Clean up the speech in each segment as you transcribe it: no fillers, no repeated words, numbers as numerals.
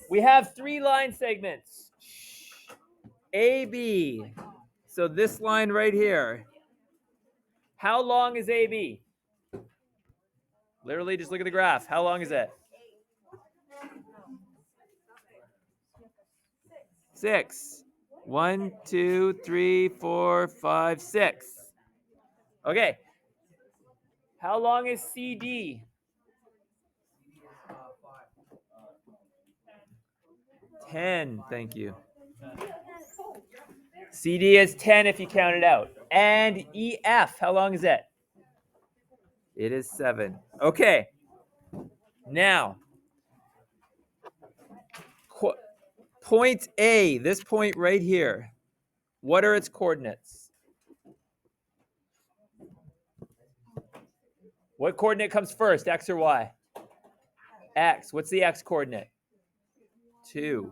We have 3 line segments. AB. So this line right here. How long is AB? Literally, just look at the graph. How long is it? 6. 1, 2, 3, 4, 5, 6. Okay. How long is CD? 10. Thank you. CD is 10 if you count it out. And EF, how long is it? It is 7. Okay. Now, point A, this point right here, what are its coordinates? What coordinate comes first, X or Y? X. What's the X coordinate? 2.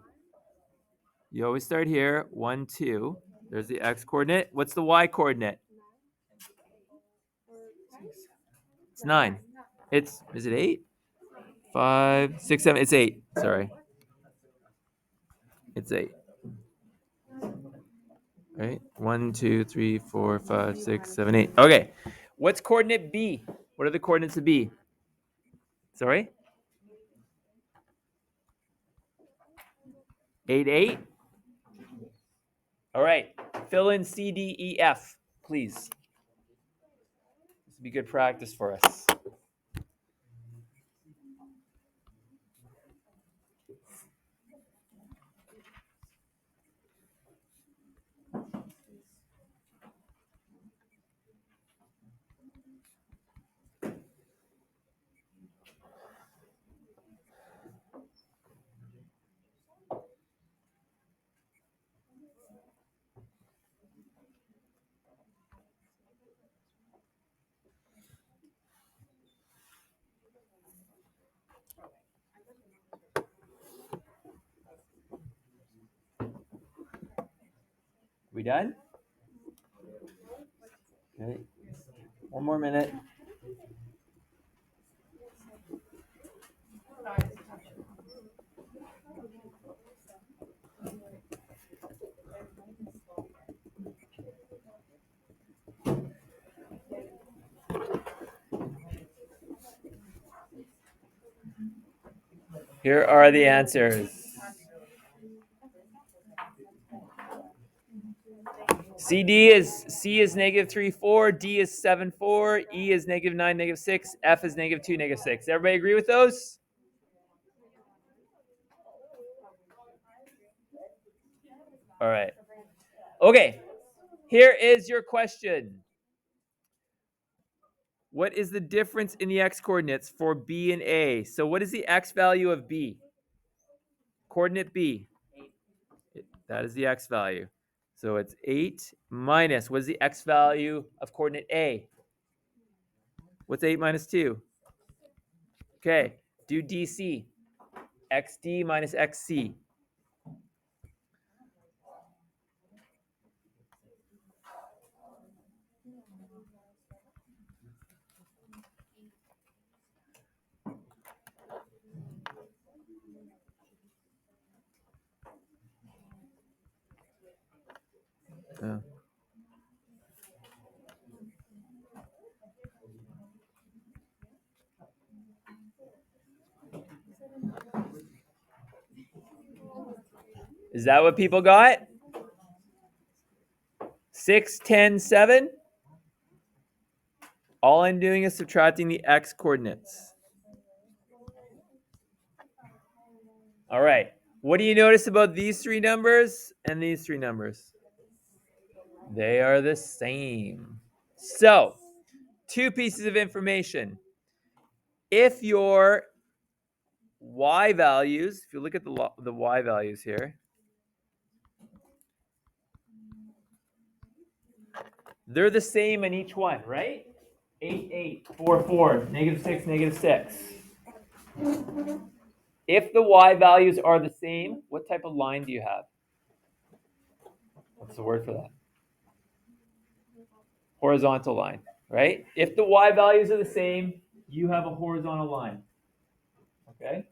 You always start here. 1, 2. There's the X coordinate. What's the Y coordinate? It's 9. Is it 8? 5, 6, 7. It's 8. Sorry. It's 8. Right? 1, 2, 3, 4, 5, 6, 7, 8. Okay. What's coordinate B? What are the coordinates of B? Sorry? 8, 8. All right. Fill in C, D, E, F, please. This would be good practice for us. We done? Okay. One more minute. Here are the answers. C is negative 3, 4, D is 7, 4, E is negative 9, negative 6, F is negative 2, negative 6. Everybody agree with those? All right. Okay. Here is your question. What is the difference in the x coordinates for B and A? So what is the x value of B? Coordinate B. That is the x value. So it's 8 minus, what is the x value of coordinate A? What's 8 minus 2? Okay, do DC. XD minus XC. Is that what people got? 6, 10, 7? All I'm doing is subtracting the x coordinates. All right. What do you notice about these 3 numbers and these 3 numbers? They are the same. So, 2 pieces of information. If your y values, if you look at the y values here, they're the same in each one, right? 8, 8, 4, 4, negative 6, negative 6. If the y values are the same, what type of line do you have? What's the word for that? Horizontal line, right? If the y values are the same, you have a horizontal line. Okay?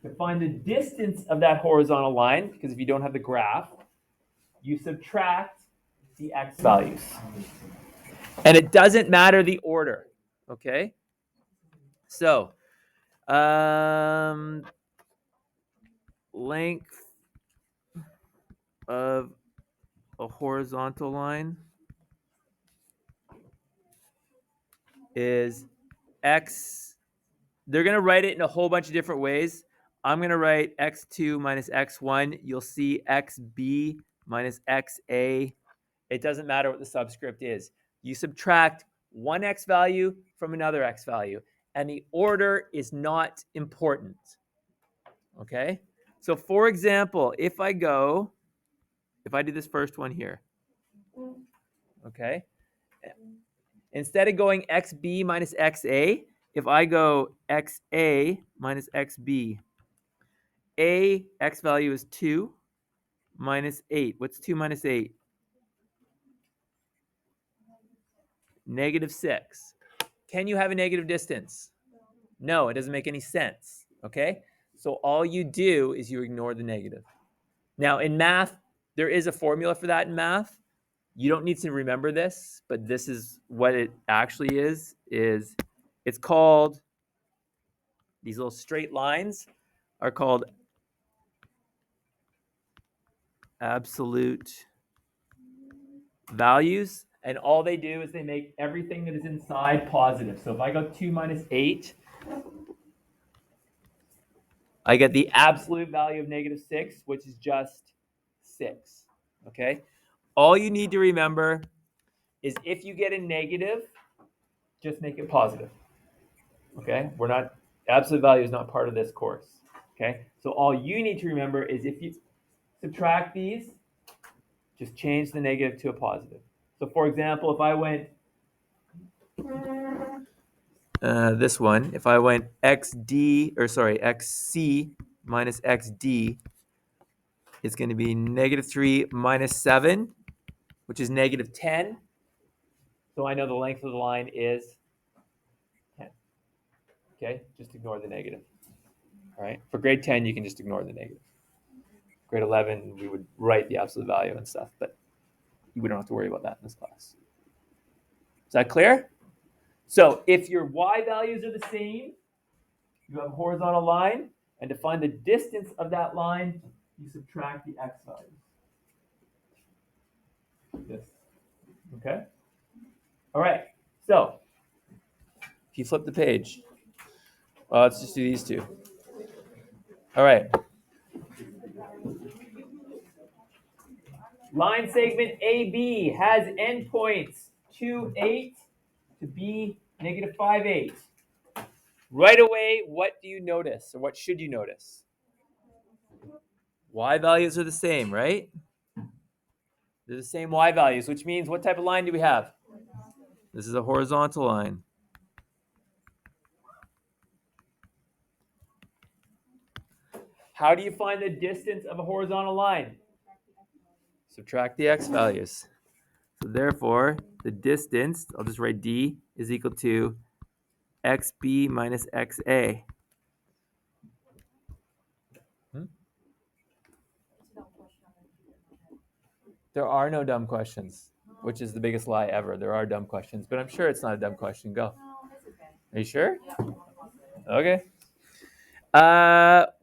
to find the distance of that horizontal line, because if you don't have the graph, you subtract the x values. And it doesn't matter the order, okay? So, length of a horizontal line is x. They're going to write it in a whole bunch of different ways. I'm going to write x2 minus x1. You'll see xb minus xa. It doesn't matter what the subscript is. You subtract one x value from another x value, and the order is not important. Okay? So for example, if I do this first one here, okay? Instead of going xb minus xa, if I go xa minus xb, x value is 2 minus 8. What's 2 minus 8? Negative 6. Can you have a negative distance? No, it doesn't make any sense, okay? So all you do is you ignore the negative. Now, in math, there is a formula for that in math. You don't need to remember this, but this is what it actually is it's called, these little straight lines are called absolute values, and all they do is they make everything that is inside positive. So if I go 2 minus 8, I get the absolute value of negative 6, which is just 6, okay? All you need to remember is if you get a negative, just make it positive, okay? Absolute value is not part of this course, okay? So all you need to remember is if you subtract these, just change the negative to a positive. So for example, if I went this one, if I went xc minus xd, it's going to be negative 3 minus 7, which is negative 10. So I know the length of the line is 10. Okay, just ignore the negative. All right, for grade 10, you can just ignore the negative. Grade 11, we would write the absolute value and stuff, but we don't have to worry about that in this class. Is that clear? So if your y values are the same, you have a horizontal line, and to find the distance of that line, you subtract the x values. This. Okay? All right. So if you flip the page, well, let's just do these two. All right. Line segment AB has endpoints 2, 8 to B, negative 5, 8. Right away, what do you notice, or what should you notice? Y values are the same, right? They're the same y values, which means what type of line do we have? This is a horizontal line. How do you find the distance of a horizontal line? Subtract the x values. So therefore, the distance, I'll just write d, is equal to xb minus xa. There are no dumb questions, which is the biggest lie ever. There are dumb questions, but I'm sure it's not a dumb question. Go. Are you sure? Okay.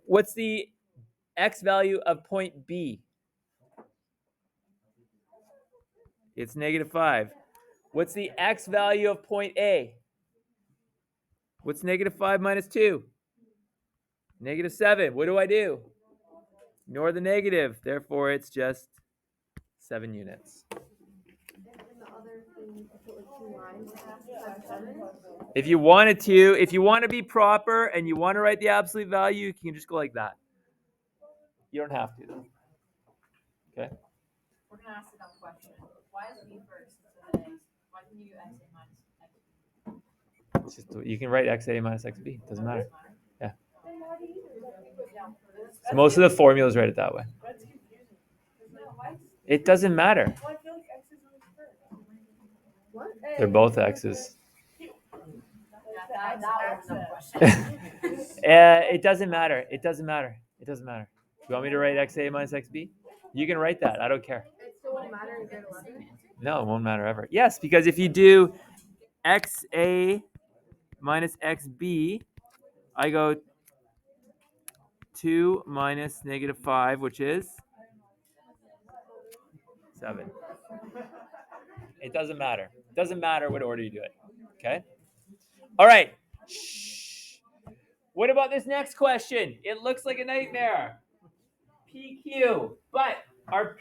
What's the x value of point B? It's negative 5. What's the x value of point A? What's negative 5 minus 2? Negative 7. What do? Ignore the negative. Therefore, it's just 7 units. If you want to be proper and you want to write the absolute value, you can just go like that. You don't have to, though. Okay? We're going to ask a dumb question. Why is B first instead of A? Why didn't you do XA minus XB? It's just, you can write XA minus XB. It doesn't matter. Yeah. So most of the formulas write it that way. It doesn't matter. They're both X's. That was a question. It doesn't matter. It doesn't matter. It doesn't matter. You want me to write XA minus XB? You can write that. I don't care. It still won't matter in grade 11? No, it won't matter ever. Yes, because if you do XA minus XB, I go 2 minus negative 5, which is 7. It doesn't matter. It doesn't matter what order you do it. Okay? All right. Shh. What about this next question? It looks like a nightmare. PQ, but our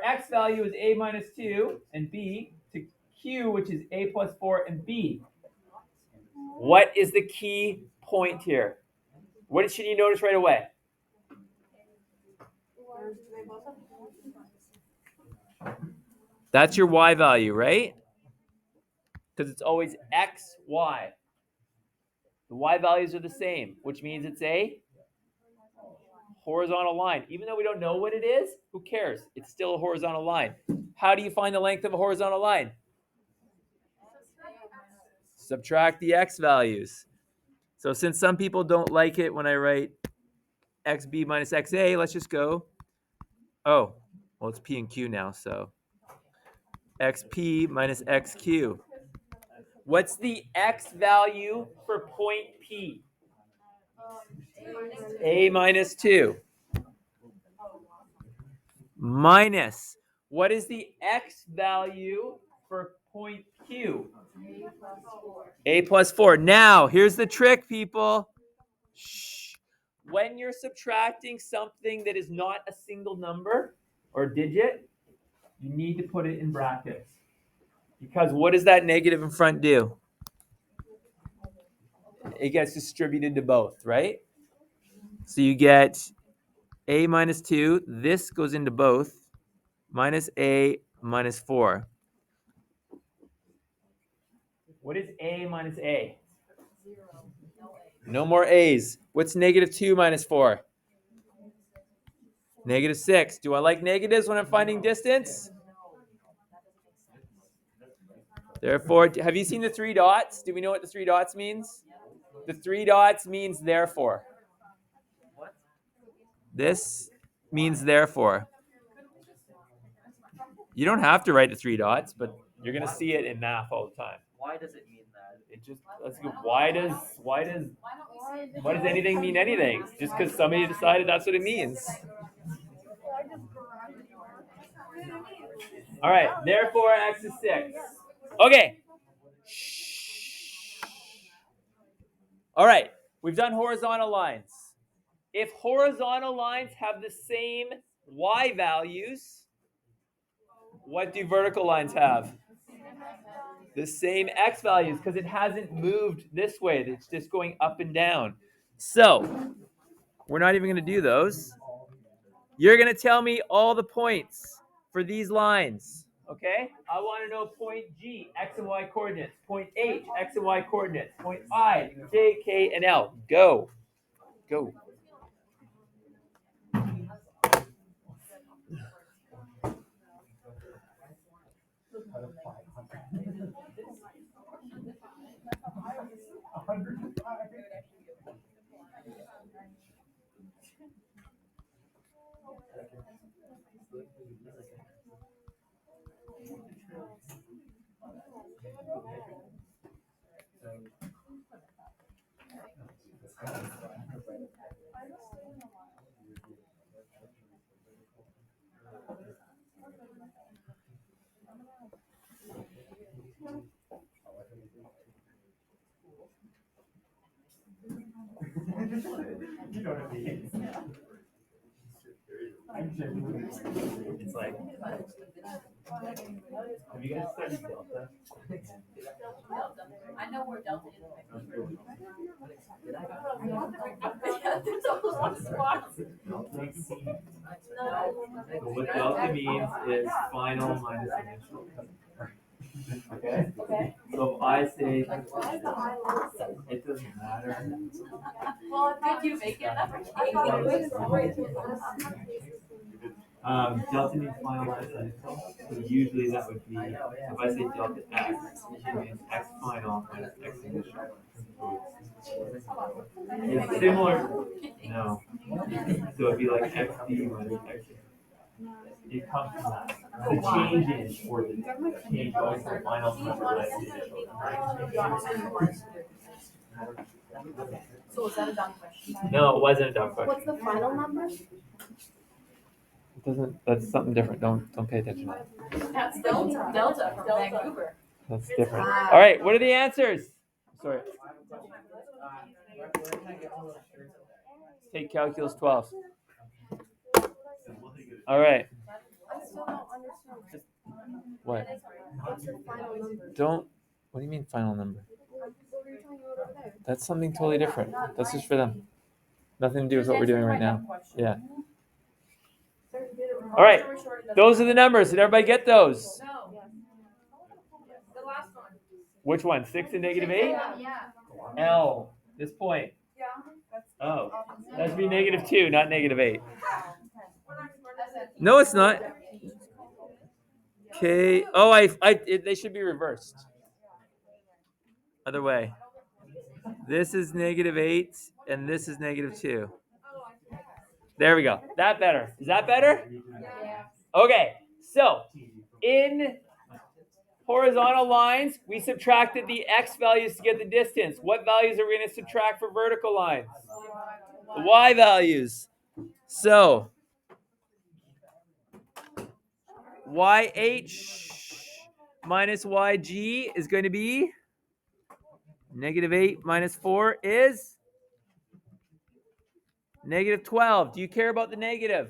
X value is A minus 2 and B to Q, which is A plus 4 and B. What is the key point here? What should you notice right away? That's your Y value, right? Because it's always X, Y. The Y values are the same, which means it's a horizontal line. Even though we don't know what it is, who cares? It's still a horizontal line. How do you find the length of a horizontal line? Subtract the X values. So since some people don't like it when I write XB minus XA, let's just go, oh, well, it's P and Q now, so XP minus XQ. What's the X value for point P? A minus 2. Minus, what is the X value for point Q? A plus 4. Now, here's the trick, people. Shh. When you're subtracting something that is not a single number or digit, you need to put it in brackets. Because what does that negative in front do? It gets distributed to both, right? So you get A minus 2. This goes into both. Minus A minus 4. What is A minus A? No more A's. What's negative 2 minus 4? Negative 6. Do I like negatives when I'm finding distance? Therefore, have you seen the 3 dots? Do we know what the 3 dots means? The 3 dots means therefore. This means therefore. You don't have to write the 3 dots, but you're going to see it in math all the time. Why does it mean that? It just, let's go. Why does anything mean anything? Just because somebody decided that's what it means. All right, therefore X is 6. Okay. All right, we've done horizontal lines. If horizontal lines have the same Y values, what do vertical lines have? The same X values, because it hasn't moved this way. It's just going up and down. So, we're not even going to do those. You're going to tell me all the points for these lines. Okay? I want to know point G, X and Y coordinates. Point H, X and Y coordinates. Point I, J, K, and L. Go. Go. You know what I mean? It's like, have you guys studied Delta? I know where Delta is. There's almost one spot. So what delta means is final minus initial. Okay? So if I say, it doesn't matter. Well, did you make it up? Delta means final minus initial. So usually that would be, if I say delta x, it means x final minus x initial. It's similar. No. So it'd be like xd minus x. It comes from that. The change in or the change going from final to less initial. So was that a dumb question? No, it wasn't a dumb question. What's the final number? It doesn't. That's something different. Don't pay attention to that. That's Delta from Vancouver. That's different. All right. What are the answers? Sorry. Take calculus 12. All right. I still don't understand. What? What's the final number? Don't. What do you mean final number? What were you talking about over there? That's something totally different. That's just for them. Nothing to do with what we're doing right now. Yeah. All right. Those are the numbers. Did everybody get those? No. The last one. Which one? 6 and negative 8? Yeah. L. This point. Yeah. Oh. That should be negative 2, not negative 8. No, it's not. Okay. Oh, they should be reversed. Other way. This is negative 8, and this is negative 2. There we go. That better. Is that better? Yeah. Okay. So, in horizontal lines, we subtracted the x values to get the distance. What values are we going to subtract for vertical lines? The y values. So, YH minus YG is going to be negative 8 minus 4 is negative 12. Do you care about the negative?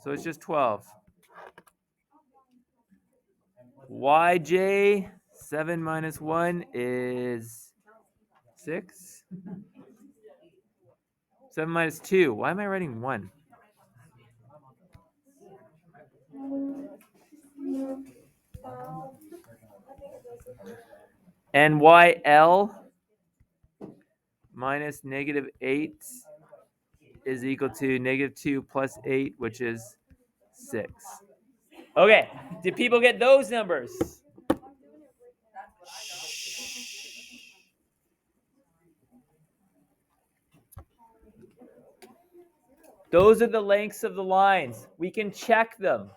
So it's just 12. YJ, 7 minus 1 is 6. 7 minus 2. Why am I writing 1? And YL minus negative 8 is equal to negative 2 plus 8, which is 6. Okay, did people get those numbers? Those are the lengths of the lines. We can check them.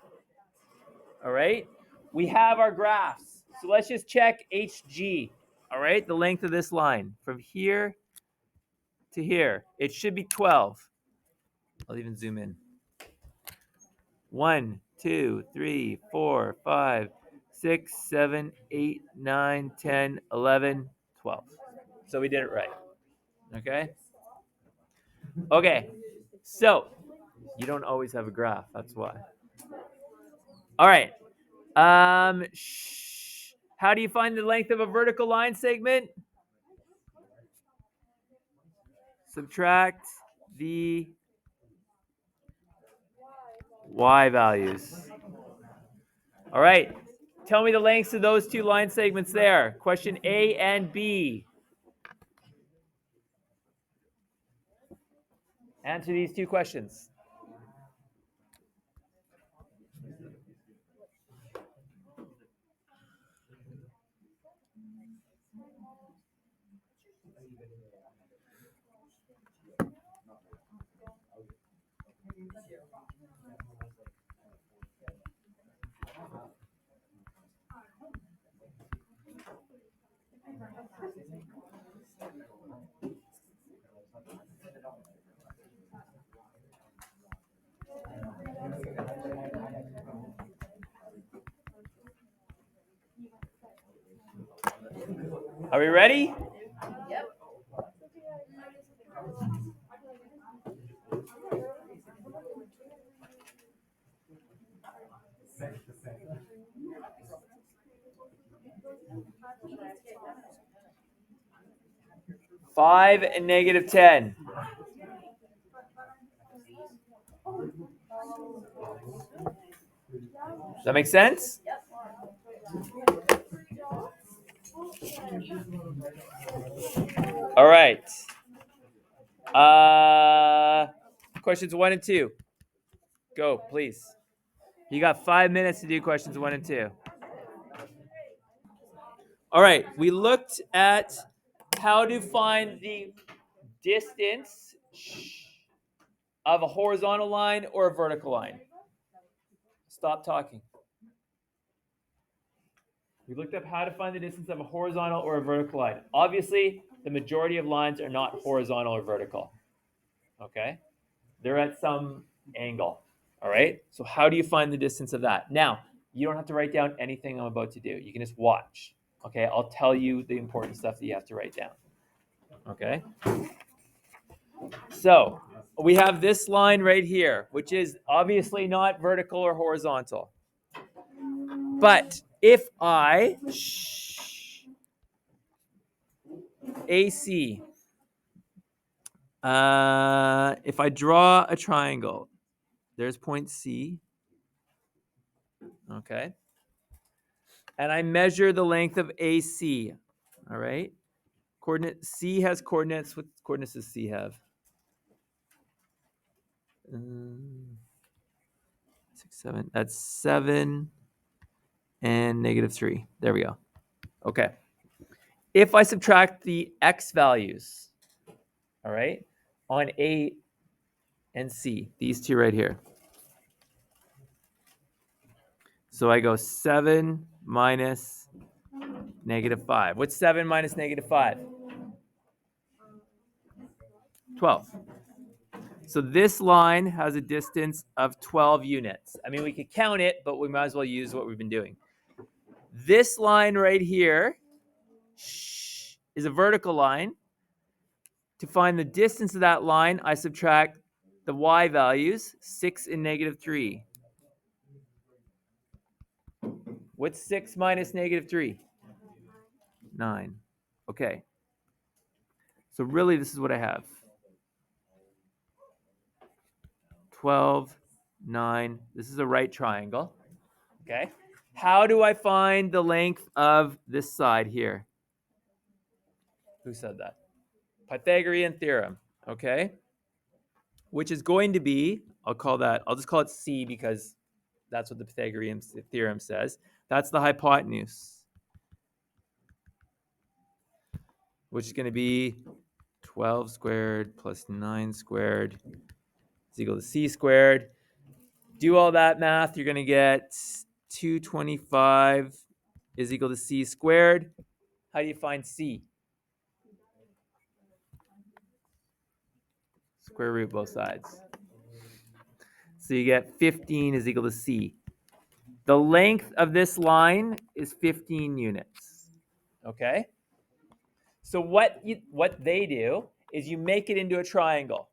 All right? We have our graphs. So let's just check HG. All right? The length of this line from here to here. It should be 12. I'll even zoom in. 1, 2, 3, 4, 5, 6, 7, 8, 9, 10, 11, 12. So we did it right. Okay? Okay. So you don't always have a graph. That's why. All right. How do you find the length of a vertical line segment? Subtract the y values. All right. Tell me the lengths of those two line segments there. Question A and B. Answer these two questions. Are we ready? Yep. Five and negative 10. Does that make sense? All right. Questions 1 and 2. Go, please. You got 5 minutes to do questions 1 and 2. All right, we looked at how to find the distance of a horizontal line or a vertical line. Stop talking. We looked up how to find the distance of a horizontal or a vertical line. Obviously, the majority of lines are not horizontal or vertical. Okay? They're at some angle. All right? So how do you find the distance of that? Now, you don't have to write down anything I'm about to do. You can just watch. Okay? I'll tell you the important stuff that you have to write down. Okay? So, we have this line right here, which is obviously not vertical or horizontal. But if I AC, if I draw a triangle, there's point C, okay, and I measure the length of AC, all right. Coordinate C has coordinates. What coordinates does C have? 6, 7. That's 7 and -3. There we go. Okay. If I subtract the x values, all right, on A and C, these two right here. So I go 7 minus -5. What's 7 minus -5? 12. So this line has a distance of 12 units. I mean, we could count it, but we might as well use what we've been doing. This line right here is a vertical line. To find the distance of that line, I subtract the y values, 6 and -3. What's 6 minus -3? 9. Okay. So really, this is what I have. 12, 9. This is a right triangle. Okay. How do I find the length of this side here? Who said that? Pythagorean theorem. Okay. Which is going to be, I'll just call it C because that's what the Pythagorean theorem says. That's the hypotenuse, which is going to be 12 squared plus 9 squared is equal to C squared. Do all that math, you're going to get 225 is equal to C squared. How do you find C? Square root both sides. So you get 15 is equal to C. The length of this line is 15 units. Okay? So what they do is you make it into a triangle.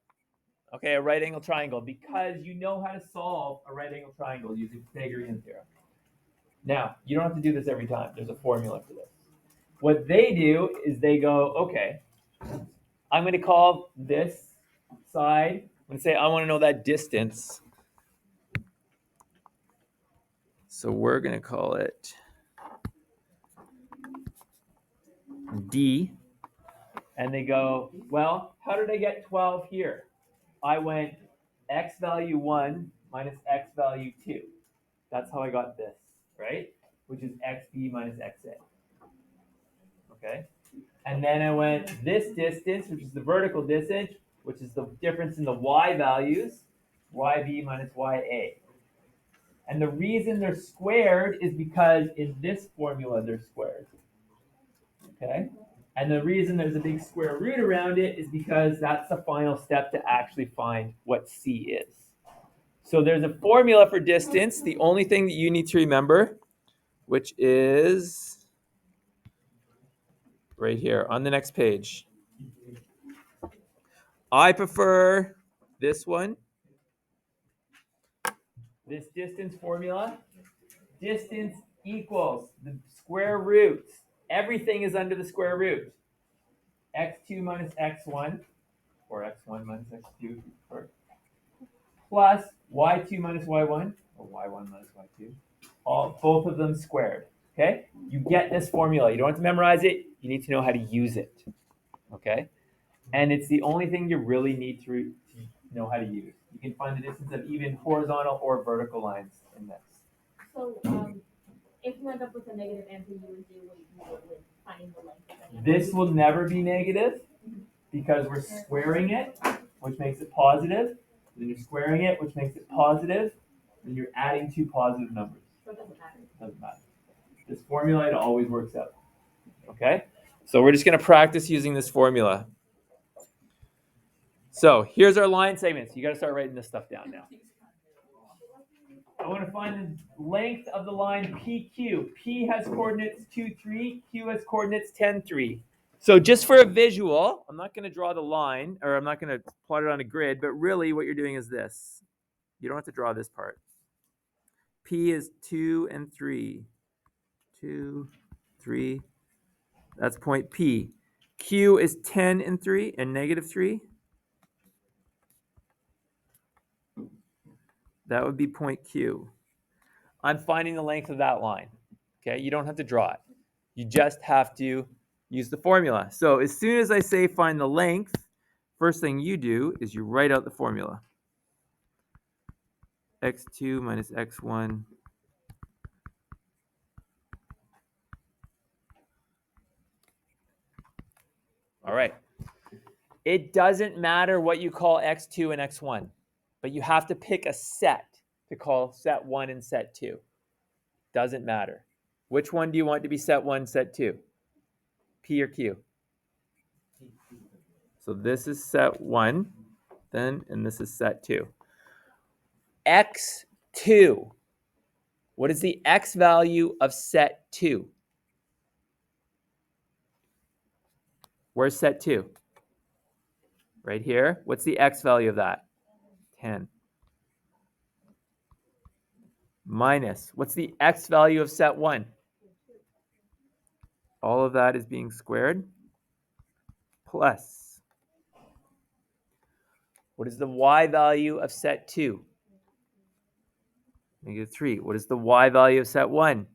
Okay, a right angle triangle, because you know how to solve a right angle triangle using Pythagorean theorem. Now, you don't have to do this every time. There's a formula for this. What they do is they go, okay, I'm going to call this side, I'm going to say I want to know that distance. So we're going to call it D. And they go, well, how did I get 12 here? I went x value 1 minus x value 2. That's how I got this, right? Which is xb minus xa. Okay? And then I went this distance, which is the vertical distance, which is the difference in the y values, yb minus ya. And the reason they're squared is because in this formula they're squared. Okay? And the reason there's a big square root around it is because that's the final step to actually find what C is. So there's a formula for distance. The only thing that you need to remember, which is right here on the next page. I prefer this one. This distance formula. Distance equals the square root. Everything is under the square root. x2 minus x1, or x1 minus x2, plus y2 minus y1, or y1 minus y2. Both of them squared. Okay? You get this formula. You don't have to memorize it. You need to know how to use it. Okay? And it's the only thing you really need to know how to use. You can find the distance of even horizontal or vertical lines in this. So, if you end up with a negative answer, you would do what you would with finding the length of any. This will never be negative because we're squaring it, which makes it positive. Then you're squaring it, which makes it positive. Then you're adding two positive numbers. So it doesn't matter. Doesn't matter. This formula, it always works out. Okay? So we're just going to practice using this formula. So here's our line segments. You got to start writing this stuff down now. I want to find the length of the line PQ. P has coordinates 2, 3. Q has coordinates 10, 3. So just for a visual, I'm not going to draw the line, or I'm not going to plot it on a grid, but really what you're doing is this. You don't have to draw this part. P is 2 and 3. 2, 3. That's point P. Q is 10 and 3 and negative 3. That would be point Q. I'm finding the length of that line. Okay, you don't have to draw it. You just have to use the formula. So as soon as I say find the length, first thing you do is you write out the formula. X2 minus X1 . All right. It doesn't matter what you call X2 and X1, but you have to pick a set to call set 1 and set 2. Doesn't matter. Which one do you want to be set 1, set 2? P or Q? So this is set 1, then, and this is set 2. X2. What is the X value of set 2? Where's set 2? Right here. What's the X value of that? 10. Minus, what's the X value of set 1? All of that is being squared. Plus, what is the Y value of set 2? Negative 3. What is the Y value of set 1?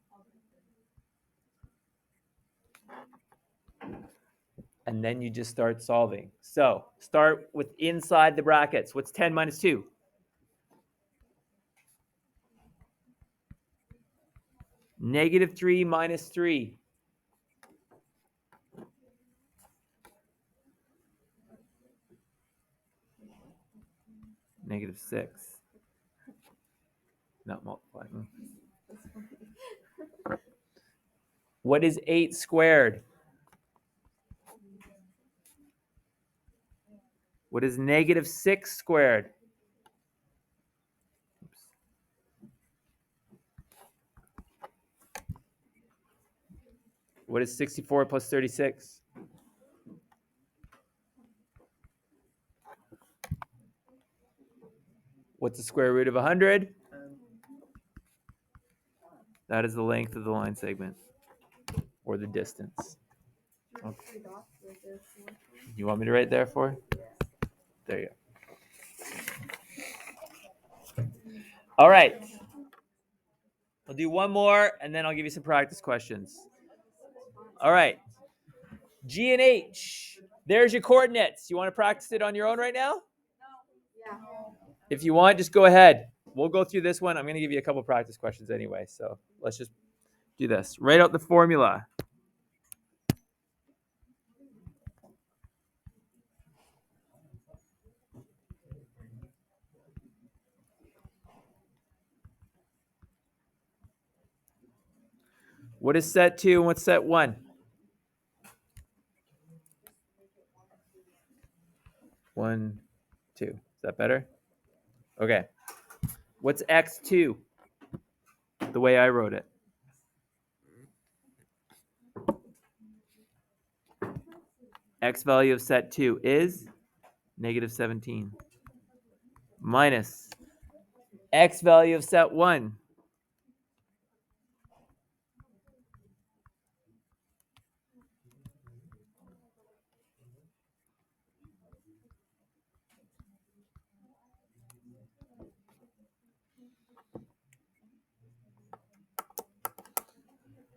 And then you just start solving. So start with inside the brackets. What's 10 minus 2? Negative 3 minus 3. Negative 6. Not multiplying. What is 8 squared? What is negative 6 squared? Oops. What is 64 plus 36? What's the square root of 100? That is the length of the line segment, or the distance. Okay. You want me to write there for? There you go. All right. I'll do one more, and then I'll give you some practice questions. All right. G and H. There's your coordinates. You want to practice it on your own right now? Yeah. If you want, just go ahead. We'll go through this one. I'm going to give you a couple practice questions anyway, so let's just do this. Write out the formula. What is set 2 and what's set 1? 1, 2. Is that better? Okay. What's x2? The way I wrote it. X value of set 2 is negative 17. Minus x value of set 1.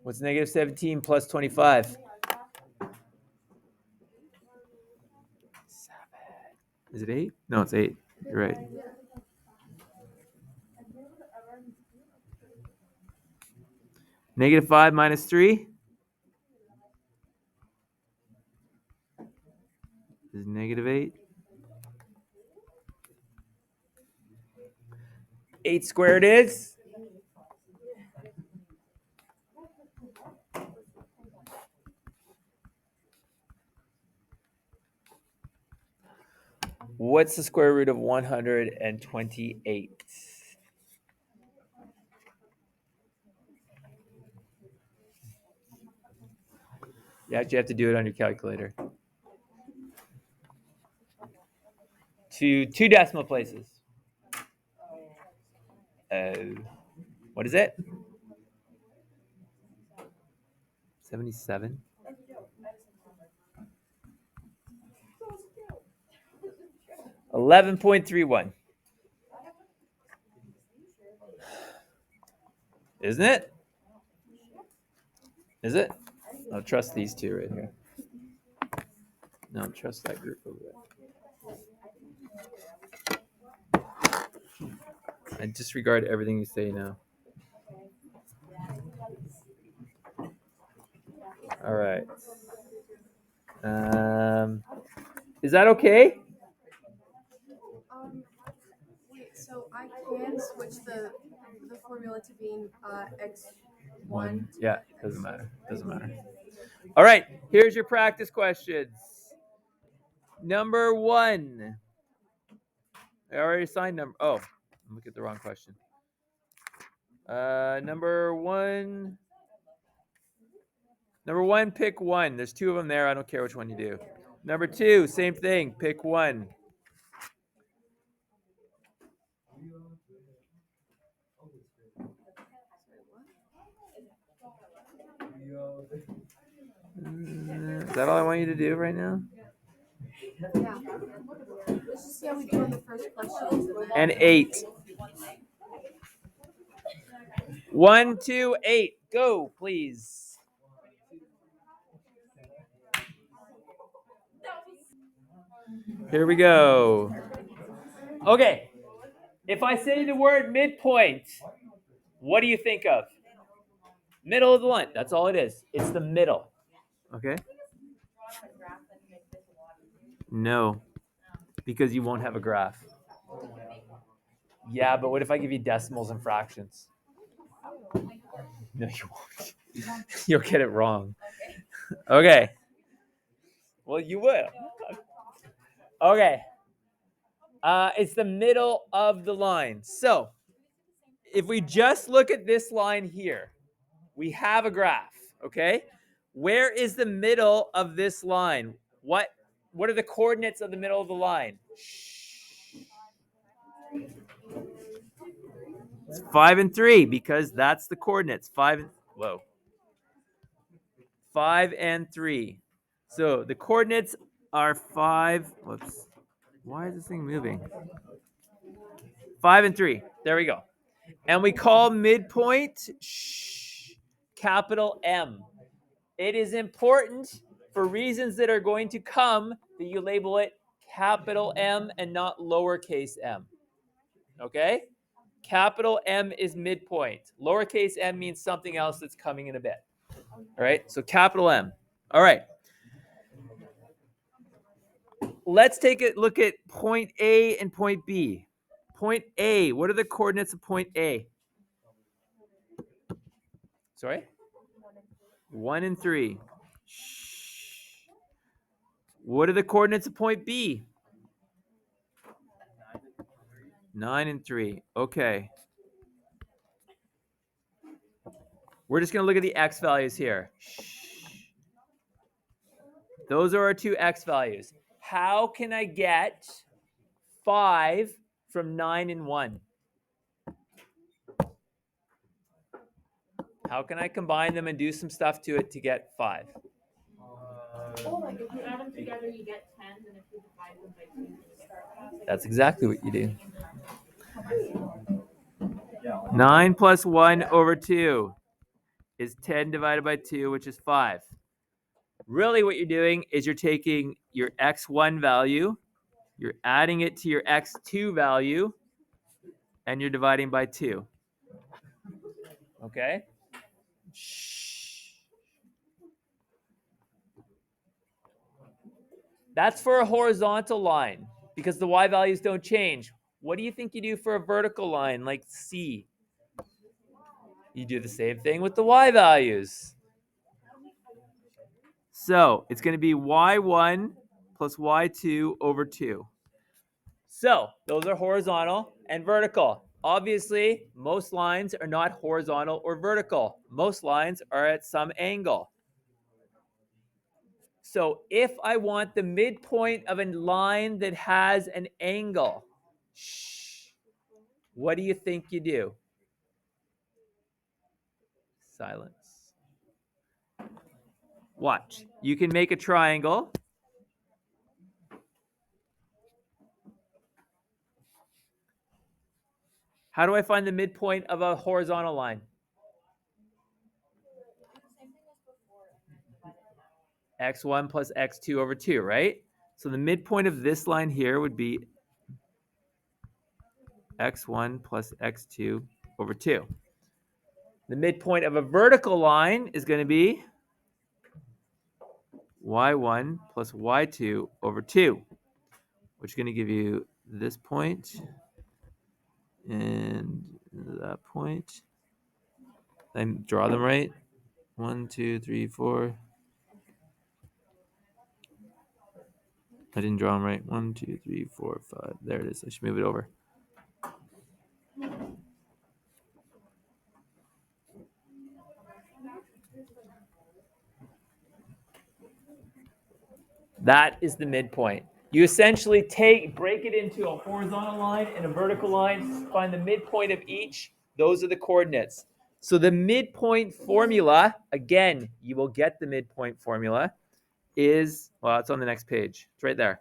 What's negative 17 plus 25? 7. Is it 8? No, it's 8. You're right. -5 minus 3 is -8. 8 squared is? What's the square root of 128? You actually have to do it on your calculator. To 2 decimal places. What is it? 77? 11.31. Isn't it? Is it? I'll trust these two right here. No, trust that group over there. I disregard everything you say now. All right. Is that okay? Wait, so I can switch the formula to being x1. Yeah, doesn't matter. Doesn't matter. All right, here's your practice questions. Number 1. I already assigned number. Oh, I'm looking at the wrong question. Number 1. Number 1, pick 1. There's 2 of them there. I don't care which one you do. Number 2, same thing. Pick 1. Is that all I want you to do right now? Yeah. Let's just see how we do on the first question. And 8. 1, 2, 8. Go, please. Here we go. Okay. If I say the word midpoint, what do you think of? Middle of the line. That's all it is. It's the middle. Okay? No, because you won't have a graph. Yeah, but what if I give you decimals and fractions? No, you won't. You'll get it wrong. Okay. Well, you will. Okay. It's the middle of the line. So, if we just look at this line here, we have a graph, okay? Where is the middle of this line? What are the coordinates of the middle of the line? It's 5 and 3 because that's the coordinates. 5 and 3. So the coordinates are 5. Whoops. Why is this thing moving? 5 and 3. There we go. And we call midpoint capital M. It is important for reasons that are going to come that you label it capital M and not lowercase m. Okay? Capital M is midpoint. Lowercase m means something else that's coming in a bit. All right? So capital M. All right. Let's take a look at point A and point B. Point A, what are the coordinates of point A? Sorry? 1 and 3. What are the coordinates of point B? 9 and 3. Okay. We're just going to look at the x values here. Those are our 2 x values. How can I get 5 from 9 and 1? How can I combine them and do some stuff to it to get 5? If you add them together, you get 10, and if you divide them by 2, you get That's exactly what you do. 9 plus 1 over 2 is 10 divided by 2, which is 5. Really what you're doing is you're taking your x1 value You're adding it to your x2 value, and you're dividing by 2. Okay? Shh. That's for a horizontal line because the y values don't change. What do you think you do for a vertical line like C? You do the same thing with the y values. So it's going to be y1 plus y2 over 2. So those are horizontal and vertical. Obviously, most lines are not horizontal or vertical. Most lines are at some angle. So if I want the midpoint of a line that has an angle, what do you think you do? Silence. Watch. You can make a triangle. How do I find the midpoint of a horizontal line? X1 plus x2 over 2, right? So the midpoint of this line here would be x1 plus x2 over 2. The midpoint of a vertical line is going to be y1 plus y2 over 2, which is going to give you this point and that point. I draw them right. 1, 2, 3, 4. I didn't draw them right. 1, 2, 3, 4, 5. There it is. I should move it over. That is the midpoint. You essentially break it into a horizontal line and a vertical line, find the midpoint of each. Those are the coordinates. So the midpoint formula, again, you will get the midpoint formula, is, well, it's on the next page. It's right there.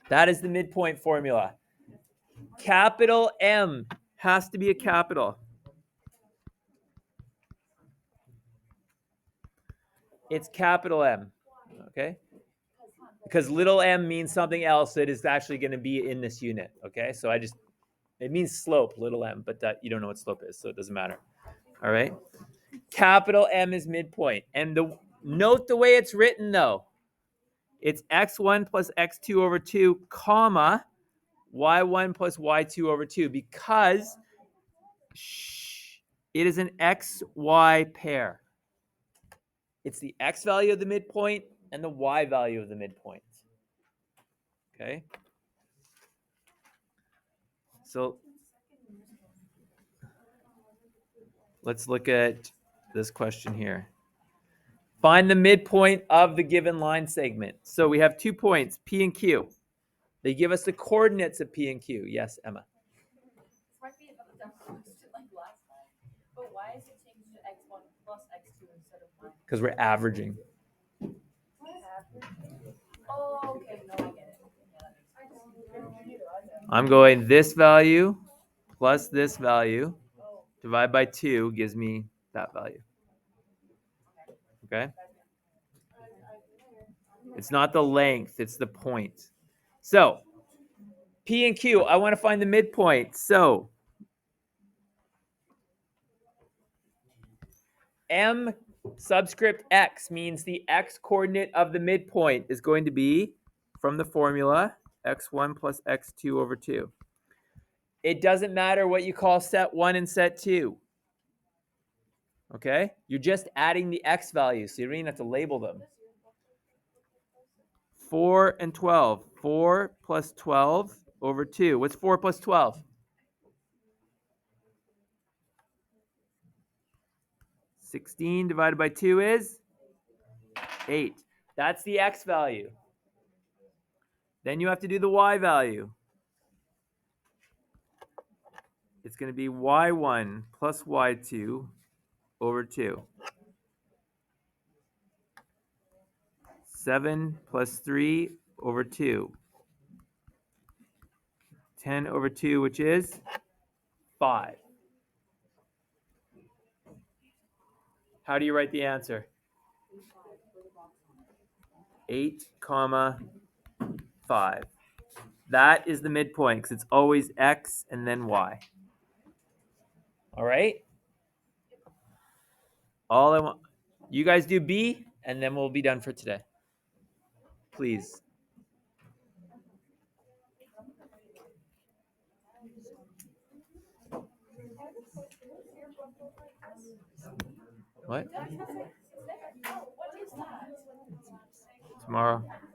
That is the midpoint formula. Capital M has to be a capital. It's capital M, okay? Because little m means something else that is actually going to be in this unit, okay? So it means slope, little m, but that you don't know what slope is, so it doesn't matter. All right? Capital M is midpoint. And note the way it's written, though. It's x1 plus x2 over 2, comma, y1 plus y2 over 2, because it is an xy pair. It's the x value of the midpoint and the y value of the midpoint. Okay? So let's look at this question here. Find the midpoint of the given line segment. So we have 2 points, P and Q. They give us the coordinates of P and Q. Yes, Emma. This might be another dumb question like last time, but why is it changed to x1 plus x2 instead of y? Because we're averaging. Oh, okay, no, I get it. Yeah, that makes sense. I'm going this value plus this value, divide by 2 gives me that value. Okay? It's not the length, it's the point. So, P and Q, I want to find the midpoint. So, M subscript x means the x coordinate of the midpoint is going to be, from the formula, x1 plus x2 over 2. It doesn't matter what you call set 1 and set 2. Okay? You're just adding the x values, so you don't even have to label them. 4 and 12. 4 plus 12 over 2. What's 4 plus 12? 16 divided by 2 is 8. That's the x value. Then you have to do the y value. It's going to be y1 plus y2 over 2. 7 plus 3 over 2. 10 over 2, which is 5. How do you write the answer? 8, comma, 5. That is the midpoint because it's always x and then y. All right? All I want, you guys do B, and then we'll be done for today. Please. What? Tomorrow.